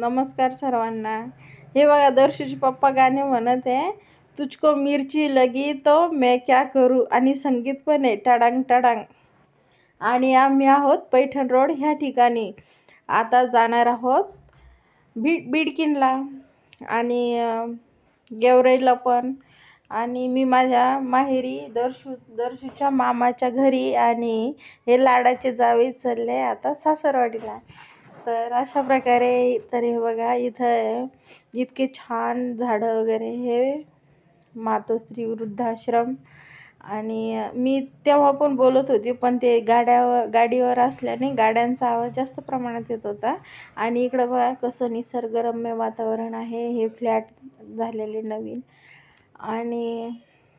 नमस्कार सर्वांना. हे बघा दर्शूचे पप्पा गाणे म्हणत आहे, तुझको मिरची लगी तो मैं क्या करू, आणि संगीत पण आहे टडांग टडांग. आणि आम्ही आहोत पैठण रोड ह्या ठिकाणी. आता जाणार आहोत बिडकीनला आणि गेवराईला पण. आणि मी माझ्या माहेरी दर्शूच्या मामाच्या घरी, आणि हे लाडाचे जावे चालले आता सासरवाडीला. तर अशा प्रकारे तर हे बघा इथं इतके छान झाडं वगैरे, हे मातोश्री वृद्धाश्रम. आणि मी तेव्हा पण बोलत होती, पण ते गाडीवर असल्याने गाड्यांचा आवाज जास्त प्रमाणात येत होता. आणि इकडं बघा कसं निसर्गरम्य वातावरण आहे, हे फ्लॅट झालेले नवीन. आणि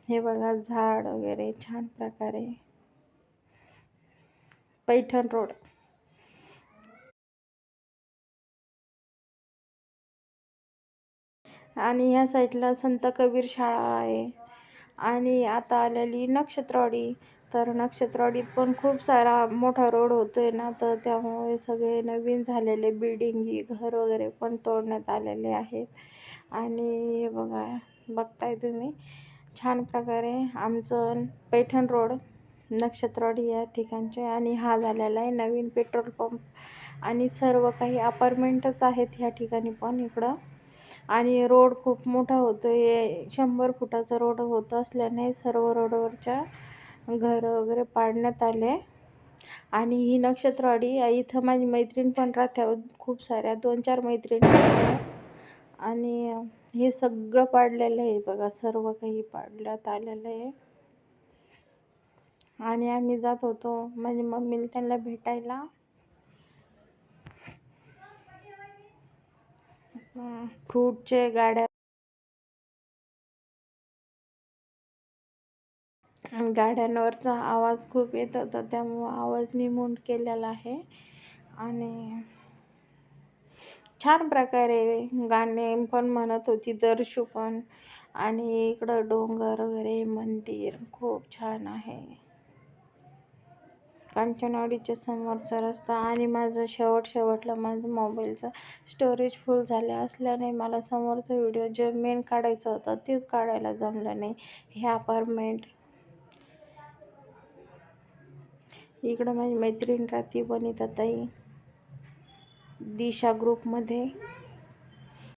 हे बघा झाड वगैरे छान प्रकारे. पैठण रोड. आणि ह्या साईडला संत कबीर शाळा आहे. आणि आता आलेली नक्षत्रवाडी. तर नक्षत्रवाडीत पण खूप सारा मोठा रोड होतोय ना, तर त्यामुळे सगळे नवीन झालेले बिल्डिंगी, घर वगैरे पण तोडण्यात आलेले आहेत. आणि हे बघताय तुम्ही छान प्रकारे आमचं पैठण रोड नक्षत्रवाडी या ठिकाणचे. आणि हा झालेला आहे नवीन पेट्रोल पंप. आणि सर्व काही अपार्टमेंटच आहेत ह्या ठिकाणी पण इकडं. आणि रोड खूप मोठा होतोय, 100 फुटाचा रोड होत असल्याने सर्व रोडवरच्या घर वगैरे पाडण्यात आले. आणि ही नक्षत्रवाडी, इथं माझी मैत्रीण पण राहते, खूप साऱ्या 2-4 मैत्रिणी. आणि हे सगळं पाडलेलं आहे बघा, सर्व काही पाडण्यात आलेलं आहे. आणि आम्ही जात होतो माझी मम्मीला त्यांना भेटायला. फ्रूटचे गाड्या, गाड्यांवरचा आवाज खूप येत होता, त्यामुळं आवाज मी म्यूट केलेला आहे. आणि छान प्रकारे गाणे पण म्हणत होती दर्शू पण. आणि इकडं डोंगर वगैरे, मंदिर खूप छान आहे. कांचनवाडीच्या समोरचा रस्ता. आणि माझं शेवटला माझं मोबाईलचं स्टोरेज फुल झाले असल्याने मला समोरचा व्हिडिओ जे मेन काढायचा होता तेच काढायला जमलं नाही. हे अपार्टमेंट. इकडं माझी मैत्रीण राहते वनिता ताई, दिशा ग्रुपमध्ये.